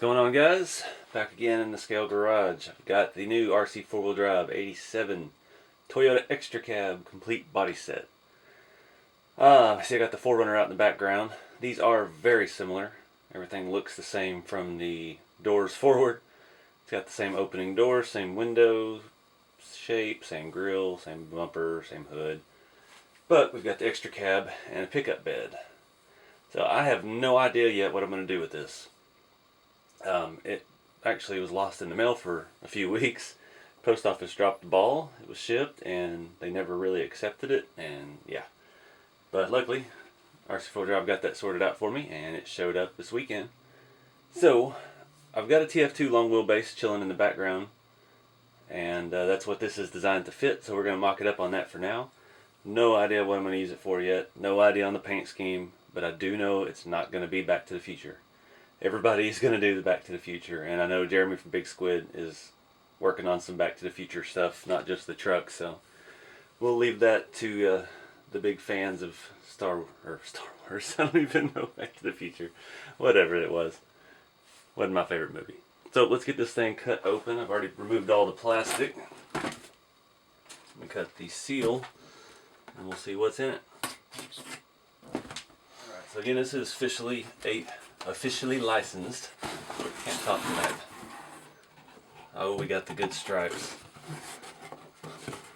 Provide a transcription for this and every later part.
going on, guys? Back again in the scale garage. I've got the new RC4 drive 87 Toyota Xtra cab complete body set. See, I got the 4Runner out in the background. These are very similar. Everything looks the same from the doors forward. It's got the same opening door, same window shape, same grille, same bumper, same hood. But we've got the Xtra cab and a pickup bed. So I have no idea yet what I'm going to do with this. It actually was lost in the mail for a few weeks. Post office dropped the ball. It was shipped and they never really accepted it, and yeah. But luckily, RC4 Drive got that sorted out for me and it showed up this weekend. So I've got a TF2 long wheelbase chilling in the background, and that's what this is designed to fit, so we're going to mock it up on that for now. No idea what I'm going to use it for yet. No idea on the paint scheme, but I do know it's not going to be Back to the Future. Everybody's going to do the Back to the Future, and I know Jeremy from Big Squid is working on some Back to the Future stuff, not just the truck, so we'll leave that to the big fans of Star Wars. I don't even know, Back to the Future. Whatever it was. Wasn't my favorite movie. So let's get this thing cut open. I've already removed all the plastic. Let me cut the seal and we'll see what's in it. Alright, so again, this is officially licensed. Can't talk tonight. Oh, we got the good stripes.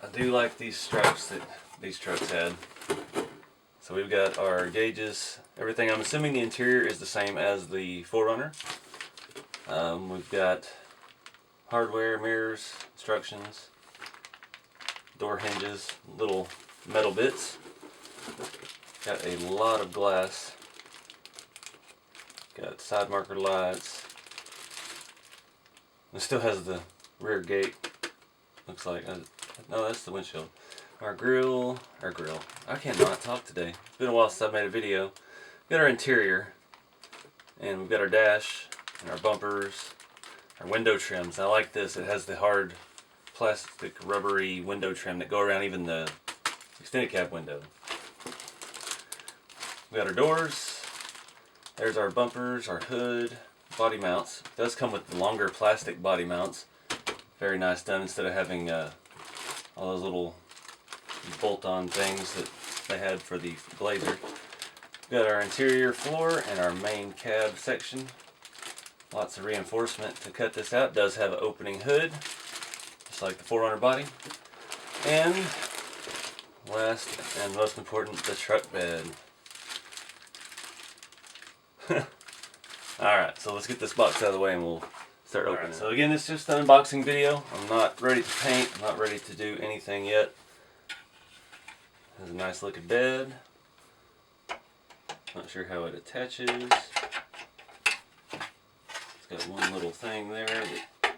I do like these stripes that these trucks had. So we've got our gauges, everything. I'm assuming the interior is the same as the 4Runner. We've got hardware, mirrors, instructions, door hinges, little metal bits. Got a lot of glass. Got side marker lights. It still has the rear gate. Looks like, no, that's the windshield. Our grill. I cannot talk today. It's been a while since I made a video. We've got our interior, and we've got our dash, and our bumpers, our window trims. I like this. It has the hard plastic rubbery window trim that go around even the extended cab window. We got our doors. There's our bumpers, our hood, body mounts. It does come with the longer plastic body mounts. Very nice done, instead of having all those little bolt-on things that they had for the Blazer. We got our interior floor and our main cab section. Lots of reinforcement to cut this out. It does have an opening hood, just like the 4Runner body. And last and most important, the truck bed. Alright, so let's get this box out of the way and we'll start opening it. So again, it's just an unboxing video. I'm not ready to paint. I'm not ready to do anything yet. Has a nice looking bed. Not sure how it attaches. Got one little thing there that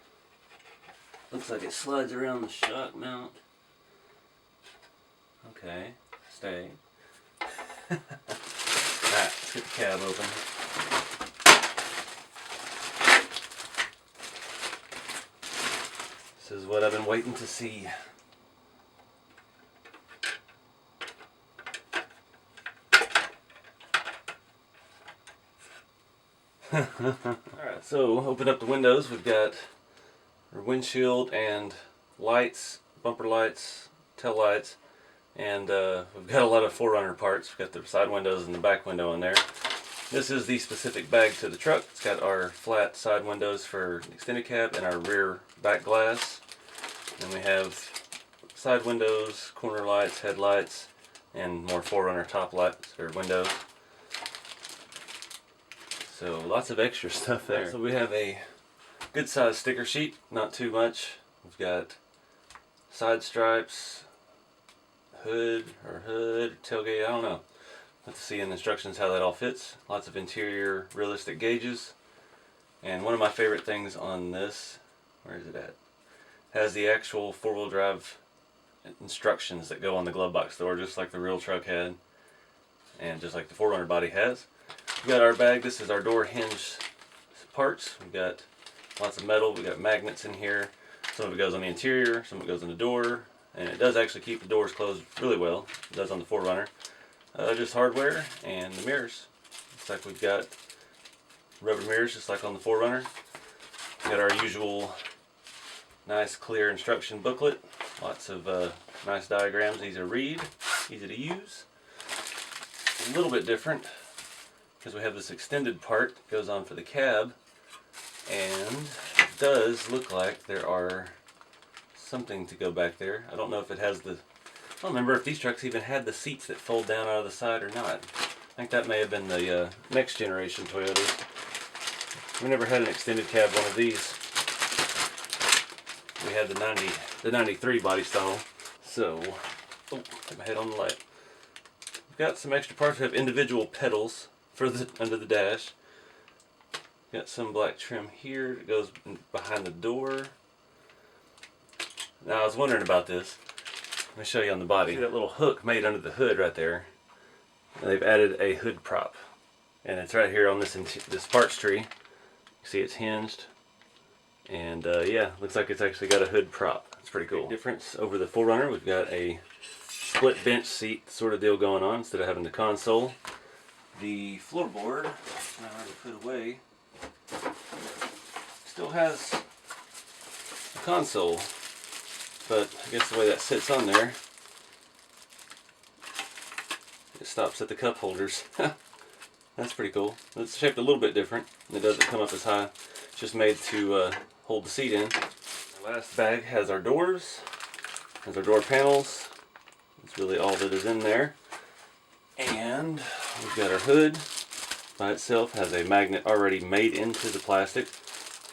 looks like it slides around the shock mount. Okay, stay. Alright, let's get the cab open. This is what I've been waiting to see. Alright, so open up the windows. We've got our windshield and lights, bumper lights, tail lights, and we've got a lot of 4Runner parts. We've got the side windows and the back window in there. This is the specific bag to the truck. It's got our flat side windows for extended cab and our rear back glass. And we have side windows, corner lights, headlights, and more 4Runner top lights or windows. So lots of extra stuff there. So we have a good sized sticker sheet, not too much. We've got side stripes, hood, tailgate, I don't know. Have to see in the instructions how that all fits. Lots of interior realistic gauges. And one of my favorite things on this, where is it at? Has the actual 4-wheel drive instructions that go on the glove box door, just like the real truck had, and just like the 4Runner body has. We've got our bag. This is our door hinge parts. We've got lots of metal. We've got magnets in here. Some of it goes on the interior, some of it goes on the door, and it does actually keep the doors closed really well. It does on the 4Runner. Just hardware and the mirrors. Looks like we've got rubber mirrors just like on the 4Runner. Got our usual nice clear instruction booklet. Lots of nice diagrams, easy to read, easy to use. A little bit different because we have this extended part that goes on for the cab, and it does look like there are something to go back there. I don't know if it has the, I don't remember if these trucks even had the seats that fold down out of the side or not. I think that may have been the next generation Toyotas. We never had an extended cab one of these. We had the 93 body style. So, oh, put my head on the light. We've got some extra parts. We have individual pedals for the under the dash. Got some black trim here that goes behind the door. Now I was wondering about this. Let me show you on the body. See that little hook made under the hood right there? And they've added a hood prop, and it's right here on this parts tree. You see it's hinged, and yeah, looks like it's actually got a hood prop. It's pretty cool. Big difference over the 4Runner. We've got a split bench seat sort of deal going on instead of having the console. The floorboard, I already put away, still has a console, but I guess the way that sits on there, it stops at the cup holders. That's pretty cool. It's shaped a little bit different. It doesn't come up as high. It's just made to hold the seat in. The last bag has our doors, has our door panels. That's really all that is in there. And we've got our hood. By itself has a magnet already made into the plastic.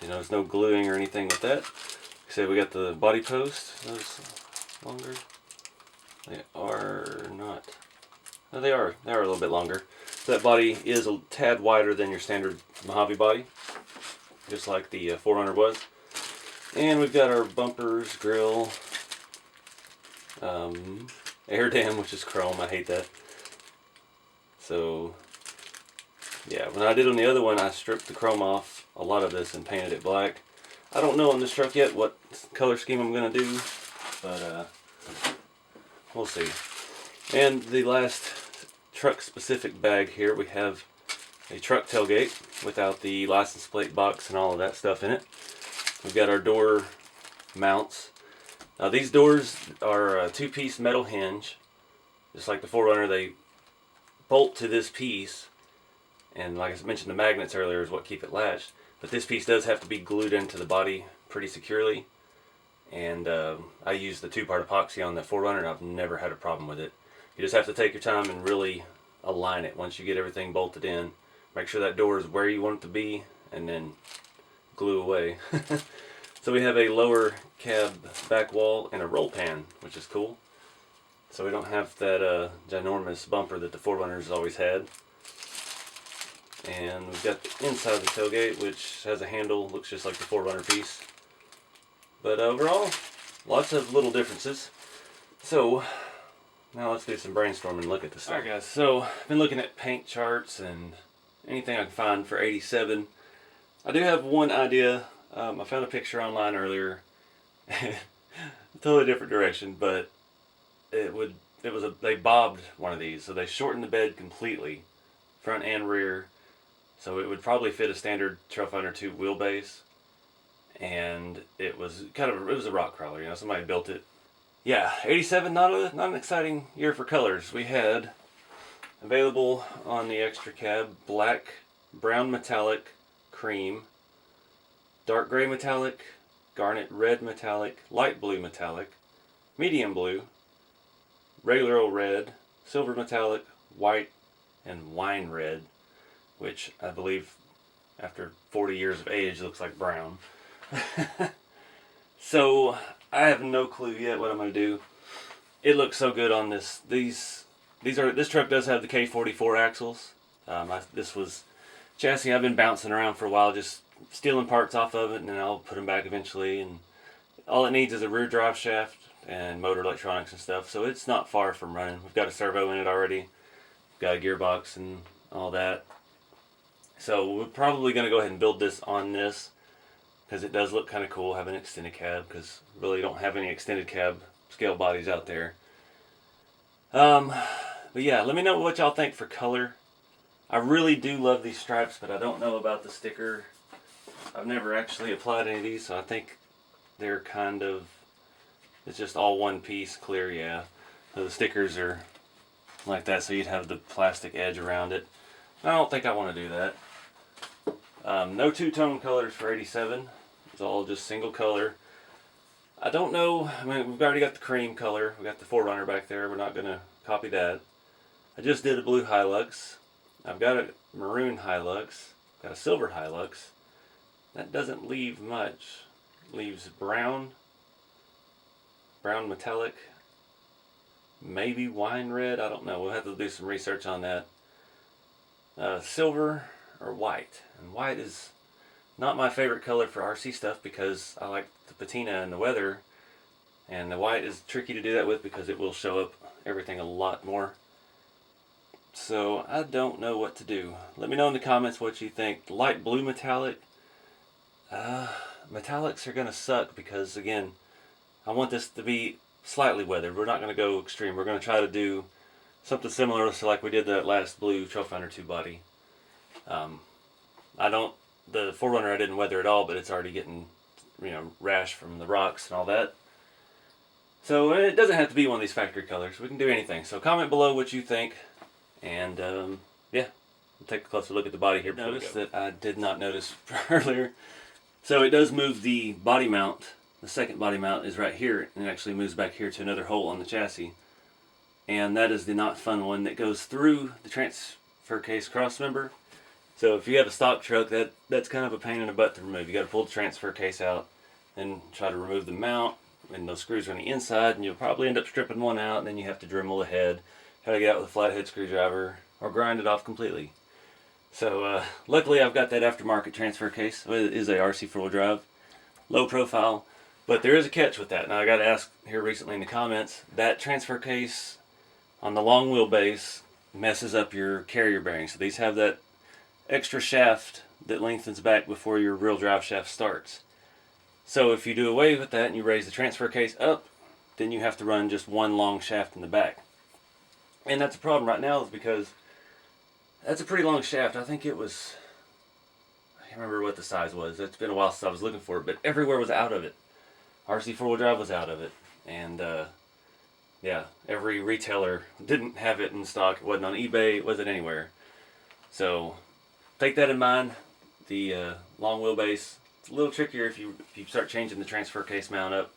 You know, there's no gluing or anything with that. Like I said, we got the body post. Those longer. They are not. No, they are a little bit longer. So that body is a tad wider than your standard Mojave body, just like the 4Runner was. And we've got our bumpers, grill, air dam, which is chrome. I hate that. So yeah, when I did on the other one, I stripped the chrome off a lot of this and painted it black. I don't know on this truck yet what color scheme I'm going to do, but we'll see. And the last truck specific bag here, we have a truck tailgate without the license plate box and all of that stuff in it. We've got our door mounts. Now these doors are a two-piece metal hinge. Just like the 4Runner, they bolt to this piece, and like I mentioned, the magnets earlier is what keep it latched. But this piece does have to be glued into the body pretty securely, and I use the two-part epoxy on the 4Runner, and I've never had a problem with it. You just have to take your time and really align it. Once you get everything bolted in, make sure that door is where you want it to be, and then glue away. So we have a lower cab back wall and a roll pan, which is cool. So we don't have that ginormous bumper that the 4Runners always had. And we've got the inside of the tailgate, which has a handle, looks just like the 4Runner piece. But overall, lots of little differences. So now let's do some brainstorming and look at this stuff. Alright guys, so I've been looking at paint charts and anything I can find for 87. I do have one idea. I found a picture online earlier. Totally different direction, but they bobbed one of these, so they shortened the bed completely, front and rear, so it would probably fit a standard Trailfinder 2 wheelbase, and it was a rock crawler, you know, somebody built it. Yeah, 87, not an exciting year for colors. We had available on the Xtra cab black, brown metallic, cream, dark gray metallic, garnet red metallic, light blue metallic, medium blue, regular old red, silver metallic, white, and wine red, which I believe after 40 years of age looks like brown. So I have no clue yet what I'm going to do. It looks so good on this. This truck does have the K44 axles. This was chassis I've been bouncing around for a while, just stealing parts off of it, and then I'll put them back eventually. And all it needs is a rear drive shaft and motor electronics and stuff, so it's not far from running. We've got a servo in it already, we've got a gearbox and all that. So we're probably going to go ahead and build this on this, because it does look kind of cool having an extended cab, because really don't have any extended cab scale bodies out there. But yeah, let me know what y'all think for color. I really do love these stripes, but I don't know about the sticker. I've never actually applied any of these, so I think they're kind of, it's just all one piece, clear, yeah. So the stickers are like that, so you'd have the plastic edge around it. I don't think I want to do that. No two-tone colors for 87. It's all just single color. I don't know, I mean, we've already got the cream color. We got the 4Runner back there. We're not going to copy that. I just did a blue Hilux. I've got a maroon Hilux. Got a silver Hilux. That doesn't leave much. Leaves brown metallic, maybe wine red. I don't know. We'll have to do some research on that. Silver or white. And white is not my favorite color for RC stuff because I like the patina and the weather. And the white is tricky to do that with because it will show up everything a lot more. So I don't know what to do. Let me know in the comments what you think. Light blue metallic. Metallics are going to suck because, again, I want this to be slightly weathered. We're not going to go extreme. We're going to try to do something similar to like we did that last blue Trailfinder 2 body. The 4Runner I didn't weather at all, but it's already getting, rash from the rocks and all that. So it doesn't have to be one of these factory colors. We can do anything. So comment below what you think. And yeah, we'll take a closer look at the body here. Notice that I did not notice earlier. So it does move the body mount. The second body mount is right here, and it actually moves back here to another hole on the chassis. And that is the not fun one that goes through the transfer case cross member. So if you have a stock truck, that's kind of a pain in the butt to remove. You got to pull the transfer case out and try to remove the mount, and those screws are on the inside, and you'll probably end up stripping one out, and then you have to Dremel the head, try to get out with a flathead screwdriver, or grind it off completely. So luckily I've got that aftermarket transfer case. It is a RC4wd drive, low profile, but there is a catch with that. Now I got asked here recently in the comments, that transfer case on the long wheelbase messes up your carrier bearings. So these have that extra shaft that lengthens back before your real drive shaft starts. So if you do away with that and you raise the transfer case up, then you have to run just one long shaft in the back. And that's a problem right now is because that's a pretty long shaft. I think it was, I can't remember what the size was. It's been a while since I was looking for it, but everywhere was out of it. RC4wd drive was out of it. And yeah, every retailer didn't have it in stock. It wasn't on eBay, it wasn't anywhere. So take that in mind. The long wheelbase, it's a little trickier if you start changing the transfer case mount up.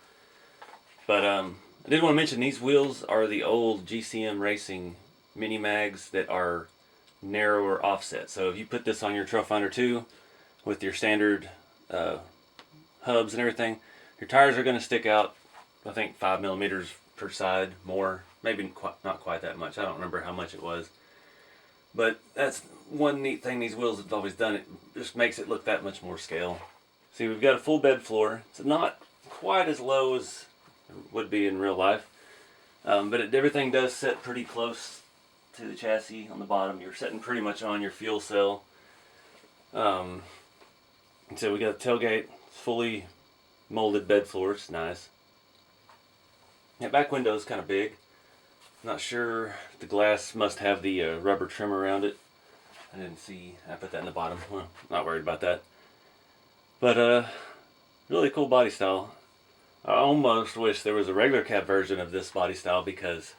But I did want to mention these wheels are the old GCM Racing mini mags that are narrower offset. So if you put this on your Trailfinder 2 with your standard hubs and everything, your tires are going to stick out, I think 5 millimeters per side more, maybe not quite that much. I don't remember how much it was. But that's one neat thing these wheels have always done. It just makes it look that much more scale. See, we've got a full bed floor. It's not quite as low as it would be in real life. But everything does set pretty close to the chassis on the bottom. You're sitting pretty much on your fuel cell. And so we got a tailgate, fully molded bed floor. It's nice. That back window is kind of big. Not sure, the glass must have the rubber trim around it. I didn't see, I put that in the bottom. Well, not worried about that. But really cool body style. I almost wish there was a regular cab version of this body style because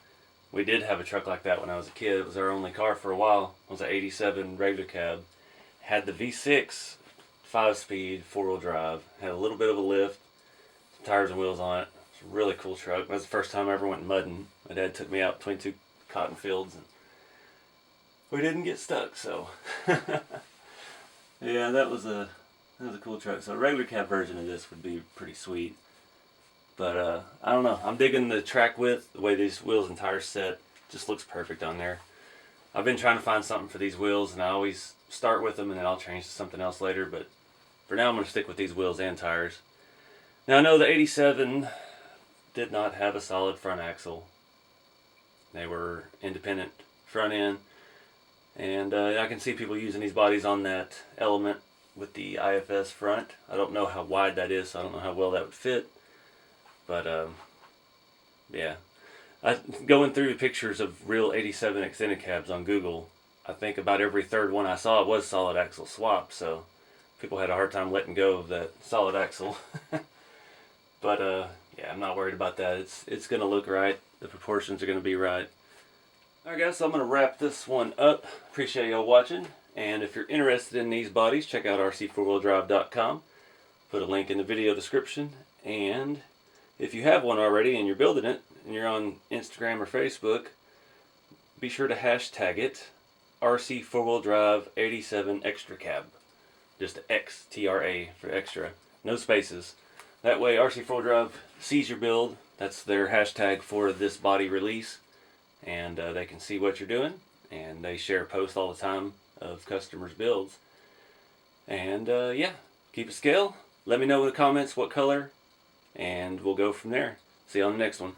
we did have a truck like that when I was a kid. It was our only car for a while. It was an 87 regular cab. Had the V6 5-speed 4-wheel drive. Had a little bit of a lift, some tires and wheels on it. It's a really cool truck. That was the first time I ever went mudding. My dad took me out between two cotton fields and we didn't get stuck, so yeah, that was a cool truck. So a regular cab version of this would be pretty sweet. But I don't know. I'm digging the track width, the way these wheels and tires set. Just looks perfect on there. I've been trying to find something for these wheels, and I always start with them and then I'll change to something else later. But for now, I'm going to stick with these wheels and tires. Now I know the 87 did not have a solid front axle. They were independent front end. And I can see people using these bodies on that Element with the IFS front. I don't know how wide that is, so I don't know how well that would fit. But yeah, going through pictures of real 87 extended cabs on Google, I think about every third one I saw was solid axle swap, so people had a hard time letting go of that solid axle. But yeah, I'm not worried about that. It's gonna look right. The proportions are gonna be right. Alright guys, so I'm gonna wrap this one up. Appreciate y'all watching. And if you're interested in these bodies, check out RC4wdrive.com. Put a link in the video description. And if you have one already and you're building it and you're on Instagram or Facebook, be sure to hashtag it RC4wdrive 87 Xtra cab. Just Xtra for extra. No spaces. That way RC4wdrive sees your build. That's their hashtag for this body release. And they can see what you're doing. And they share posts all the time of customers' builds. And yeah, keep it scale. Let me know in the comments what color. And we'll go from there. See you on the next one.